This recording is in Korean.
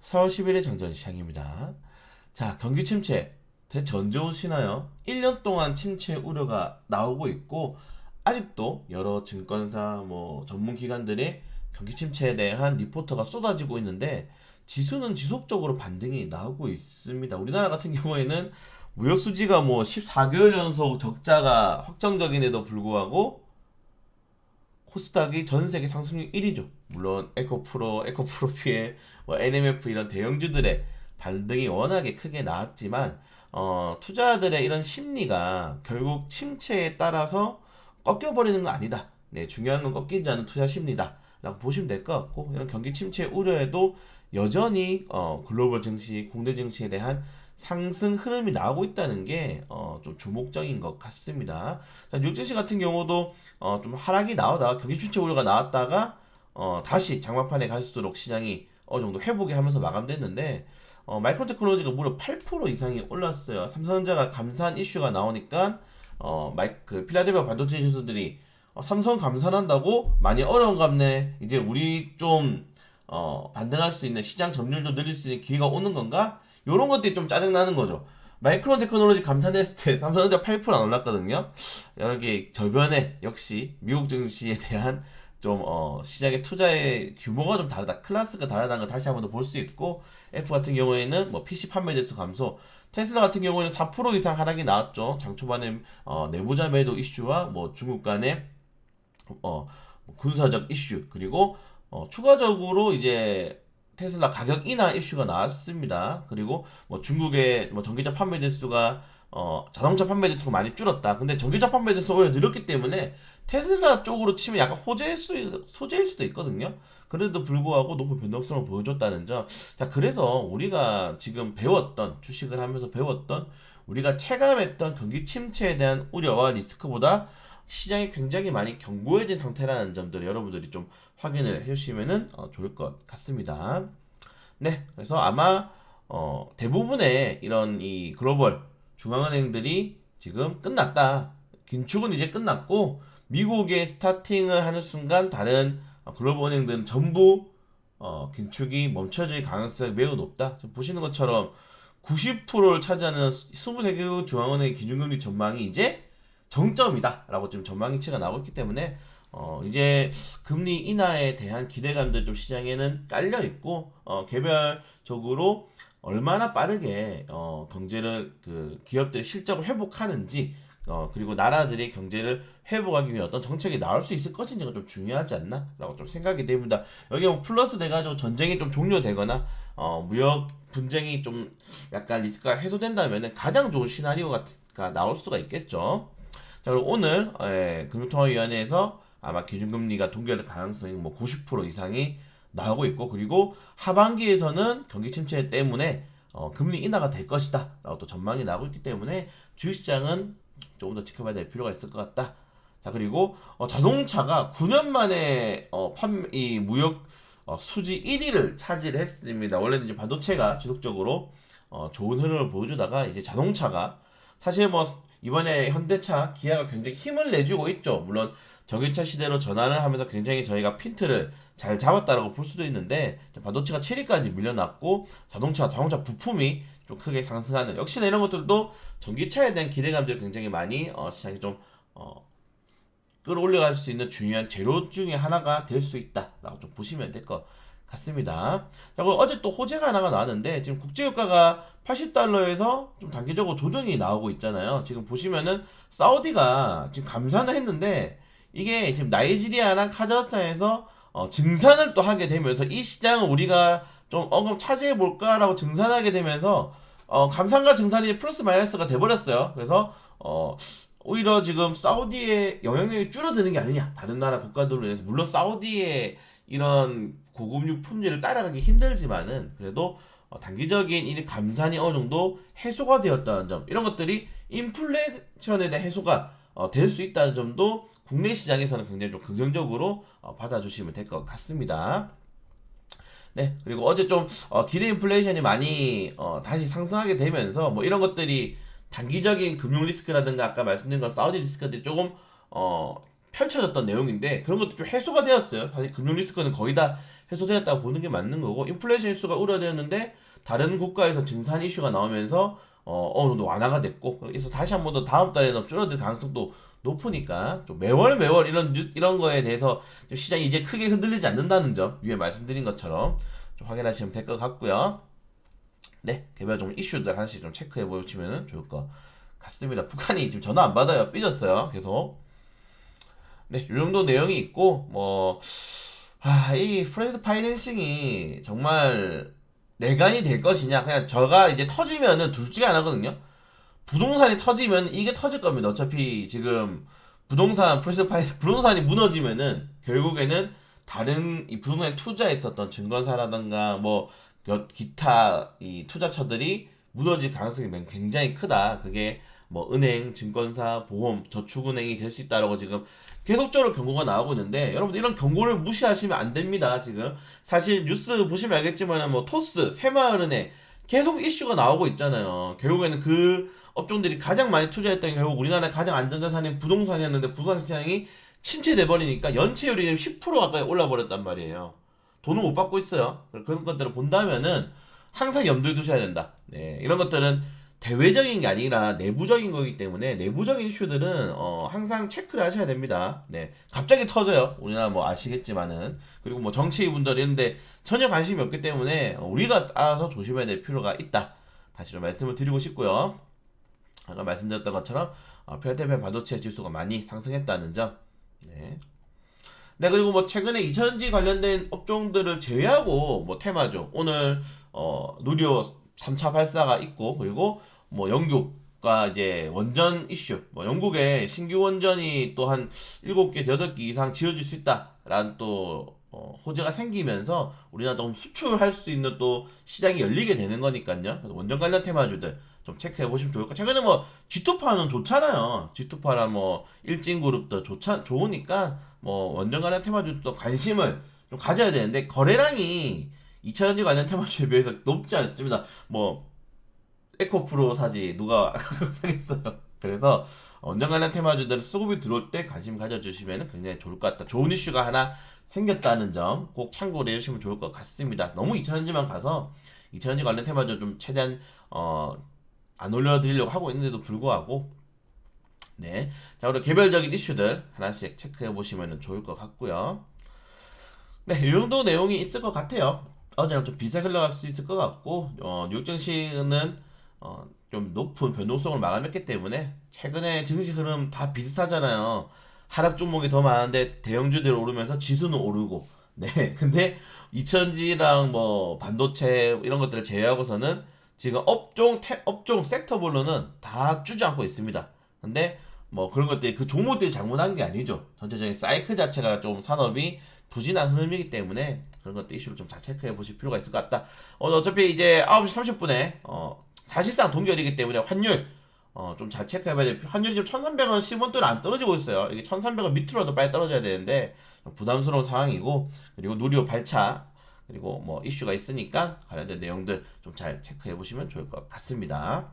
4월 10일의 장전 시장입니다. 자, 경기 침체 대체 언제 오시나요? 1년 동안 침체 우려가 나오고 있고 아직도 여러 증권사 전문 기관들의 경기 침체에 대한 리포트가 쏟아지고 있는데 지수는 지속적으로 반등이 나오고 있습니다. 우리나라 같은 경우에는 무역 수지가 14개월 연속 적자가 확정적인에도 불구하고 코스닥이 전 세계 상승률 1위죠. 물론 에코프로피에 NMF 이런 대형주들의 반등이 워낙에 크게 나왔지만 투자자들의 이런 심리가 결국 침체에 따라서 꺾여버리는 건 아니다. 네, 중요한 건 꺾이지 않는 투자 심리다. 라고 보시면 될 것 같고 이런 경기 침체 우려에도 여전히 글로벌 증시, 국내 증시에 대한 상승 흐름이 나오고 있다는 게 좀 주목적인 것 같습니다. 자, 뉴욕 증시 같은 경우도 좀 하락이 나오다가 경기 침체 우려가 나왔다가 다시 장마판에 갈수록 시장이 어느 정도 회복이 하면서 마감됐는데 마이크론 테크놀로지가 무려 8% 이상이 올랐어요. 삼성전자가 감산 이슈가 나오니까 필라델피아 반도체 주주들이 삼성 감산한다고 많이 어려운갑네. 이제 우리 좀 반등할 수 있는 시장 점유율도 늘릴 수 있는 기회가 오는 건가? 요런 것들이 좀 짜증나는 거죠. 마이크론 테크놀로지 감산했을 때 삼성전자 8%안 올랐거든요. 여기 저변에 역시 미국 증시에 대한 좀 시장의 투자의 규모가 좀 다르다, 클래스가 다르다는 걸 다시 한번 더 볼 수 있고, F 같은 경우에는 PC 판매 대수 감소, 테슬라 같은 경우에는 4% 이상 하락이 나왔죠. 장 초반에 내부자 매도 이슈와 중국 간의 군사적 이슈, 그리고 추가적으로 이제 테슬라 가격 인하 이슈가 나왔습니다. 그리고 중국의 전기차 판매 대수가 자동차 판매 대수가 많이 줄었다. 근데 전기차 판매 대수가 오히려 늘었기 때문에 테슬라 쪽으로 치면 약간 소재일 수도 있거든요. 그래도 불구하고 높은 변동성을 보여줬다는 점. 자, 그래서 우리가 지금 배웠던, 주식을 하면서 배웠던, 우리가 체감했던 경기 침체에 대한 우려와 리스크보다 시장이 굉장히 많이 견고해진 상태라는 점들을 여러분들이 좀 확인을 해주시면 좋을 것 같습니다. 네, 그래서 아마 대부분의 이런 이 글로벌 중앙은행들이 지금 끝났다. 긴축은 이제 끝났고 미국의 스타팅을 하는 순간 다른 글로벌 은행들은 전부 긴축이 멈춰질 가능성이 매우 높다. 지금 보시는 것처럼 90%를 차지하는 23개 중앙은행의 기준금리 전망이 이제 정점이다 라고 지금 전망치가 나오고 있기 때문에 이제 금리 인하에 대한 기대감들 좀 시장에는 깔려 있고 개별적으로 얼마나 빠르게 경제를 기업들의 실적을 회복하는지 그리고 나라들의 경제를 회복하기 위해 어떤 정책이 나올 수 있을 것인지가 좀 중요하지 않나 라고 좀 생각이 됩니다. 여기 플러스 돼가지고 전쟁이 좀 종료되거나 무역 분쟁이 좀 약간 리스크가 해소된다면 가장 좋은 시나리오가 나올 수가 있겠죠. 자, 그리고 오늘 금융통화위원회에서 아마 기준금리가 동결될 가능성이 90% 이상이 나오고 있고, 그리고 하반기에서는 경기 침체 때문에 금리 인하가 될 것이다 라고 또 전망이 나오고 있기 때문에 주식시장은 조금 더 지켜봐야 될 필요가 있을 것 같다. 자, 그리고 자동차가 9년 만에 이 무역 수지 1위를 차지했습니다. 원래는 이제 반도체가 지속적으로 좋은 흐름을 보여주다가 이제 자동차가 사실 이번에 현대차, 기아가 굉장히 힘을 내주고 있죠. 물론 전기차 시대로 전환을 하면서 굉장히 저희가 핀트를 잘 잡았다라고 볼 수도 있는데 반도체가 7위까지 밀려났고 자동차 부품이 좀 크게 상승하는, 역시나 이런 것들도 전기차에 대한 기대감들이 굉장히 많이 시장이 좀 끌어올려갈 수 있는 중요한 재료 중에 하나가 될 수 있다라고 좀 보시면 될 것 같습니다. 자, 그리고 어제 또 호재가 하나가 나왔는데 지금 국제유가가 80달러에서 좀 단기적으로 조정이 나오고 있잖아요. 지금 보시면은 사우디가 지금 감산을 했는데 이게 지금 나이지리아랑 카자흐스탄에서 증산을 또 하게 되면서 이 시장을 우리가 좀 차지해 볼까라고 증산하게 되면서 감산과 증산이 플러스 마이너스가 돼버렸어요. 그래서 오히려 지금 사우디의 영향력이 줄어드는 게 아니냐, 다른 나라 국가들로 인해서. 물론 사우디의 이런 고급육 품질을 따라가기 힘들지만은 그래도 단기적인 이 감산이 어느 정도 해소가 되었다는 점, 이런 것들이 인플레이션에 대한 해소가 될 수 있다는 점도 국내 시장에서는 굉장히 좀 긍정적으로 받아주시면 될 것 같습니다. 네, 그리고 어제 좀 기대 인플레이션이 많이 다시 상승하게 되면서 이런 것들이 단기적인 금융 리스크라든가 아까 말씀드린 건 사우디 리스크들이 조금 펼쳐졌던 내용인데 그런 것도 좀 해소가 되었어요. 사실 금융 리스크는 거의 다 해소되었다고 보는 게 맞는 거고, 인플레이션 이슈가 우려되었는데 다른 국가에서 증산 이슈가 나오면서 어느 정도 완화가 됐고, 그래서 다시 한 번 더 다음 달에는 줄어들 가능성도 높으니까 좀 매월 이런 거에 대해서 좀 시장이 이제 크게 흔들리지 않는다는 점 위에 말씀드린 것처럼 좀 확인하시면 될 것 같고요. 네, 개별적으로 이슈들 하나씩 좀 체크해 보시면 좋을 것 같습니다. 북한이 지금 전화 안 받아요. 삐졌어요. 계속. 네, 이 정도 내용이 있고, 이 프레드 파이낸싱이 정말 내관이 될 것이냐. 그냥 저가 이제 터지면은 둘 중에 하나거든요. 부동산이 터지면 이게 터질 겁니다. 어차피 지금 부동산이 무너지면은 결국에는 다른 이 부동산에 투자했었던 증권사라든가 뭐 기타 이 투자처들이 무너질 가능성이 굉장히 크다. 그게 뭐 은행, 증권사, 보험, 저축은행이 될 수 있다라고 지금 계속적으로 경고가 나오고 있는데, 여러분들 이런 경고를 무시하시면 안 됩니다. 지금 사실 뉴스 보시면 알겠지만 뭐 토스, 새마을은행 계속 이슈가 나오고 있잖아요. 결국에는 그 업종들이 가장 많이 투자했던 게 결국 우리나라의 가장 안전자산인 부동산이었는데, 부동산 시장이 침체돼 버리니까 연체율이 10% 가까이 올라 버렸단 말이에요. 돈을 못 받고 있어요. 그런 것들을 본다면은 항상 염두에 두셔야 된다. 네, 이런 것들은 대외적인 게 아니라 내부적인 거기 때문에 내부적인 이슈들은 항상 체크를 하셔야 됩니다. 네, 갑자기 터져요. 우리나라 뭐 아시겠지만은. 그리고 뭐 정치인분들이 있는데 전혀 관심이 없기 때문에 우리가 알아서 조심해야 될 필요가 있다. 다시 좀 말씀을 드리고 싶고요. 아까 말씀드렸던 것처럼 별대별 반도체 지수가 많이 상승했다는 점. 네. 네, 그리고 뭐 최근에 2차전지 관련된 업종들을 제외하고 뭐 테마죠. 오늘 누리호 3차 발사가 있고, 그리고 뭐 영국과 이제 원전 이슈, 뭐 영국에 신규 원전이 또 한 7개, 8개 이상 지어질 수 있다라는 또 호재가 생기면서 우리나라도 좀 수출할 수 있는 또 시장이 열리게 되는 거니까요. 그래서 원전 관련 테마주들 좀 체크해 보시면 좋을 것 같아요. 최근에 뭐 G2파는 좋잖아요. G2파랑 뭐 일진그룹도 좋으니까 뭐 원전 관련 테마주도 관심을 좀 가져야 되는데, 거래량이 2차전지 관련 테마주에 비해서 높지 않습니다. 뭐 에코프로 사지 누가 사겠어요. 그래서 원전 관련 테마주들은 수급이 들어올 때 관심 가져주시면 굉장히 좋을 것 같다. 좋은 이슈가 하나 생겼다는 점 꼭 참고를 해주시면 좋을 것 같습니다. 너무 2차전지만 가서 2차전지 관련 테마주 좀 최대한 안 올려드리려고 하고 있는데도 불구하고, 네, 자, 그리고 개별적인 이슈들 하나씩 체크해 보시면 좋을 것 같고요. 네, 이 정도 내용이 있을 것 같아요. 어제랑 좀 비슷하게 흘러갈 수 있을 것 같고, 뉴욕 증시는 좀 높은 변동성을 마감했기 때문에 최근에 증시 흐름 다 비슷하잖아요. 하락 종목이 더 많은데 대형주들이 오르면서 지수는 오르고, 네, 근데 이천지랑 뭐 반도체 이런 것들을 제외하고서는 지금 업종 섹터별로는 다 주저앉고 있습니다. 근데 뭐 그런 것들이 그 종목들이 잘못한 게 아니죠. 전체적인 사이클 자체가 좀 산업이 부진한 흐름이기 때문에 그런 것들 이슈를 좀 잘 체크해 보실 필요가 있을 것 같다. 어차피 이제 9시 30분에 사실상 동결이기 때문에 환율 좀 잘 체크해 봐야 될 환율이 지금 1300원 10원대로 안 떨어지고 있어요. 이게 1300원 밑으로도 빨리 떨어져야 되는데 부담스러운 상황이고, 그리고 누리호 발차, 그리고 뭐 이슈가 있으니까 관련된 내용들 좀 잘 체크해 보시면 좋을 것 같습니다.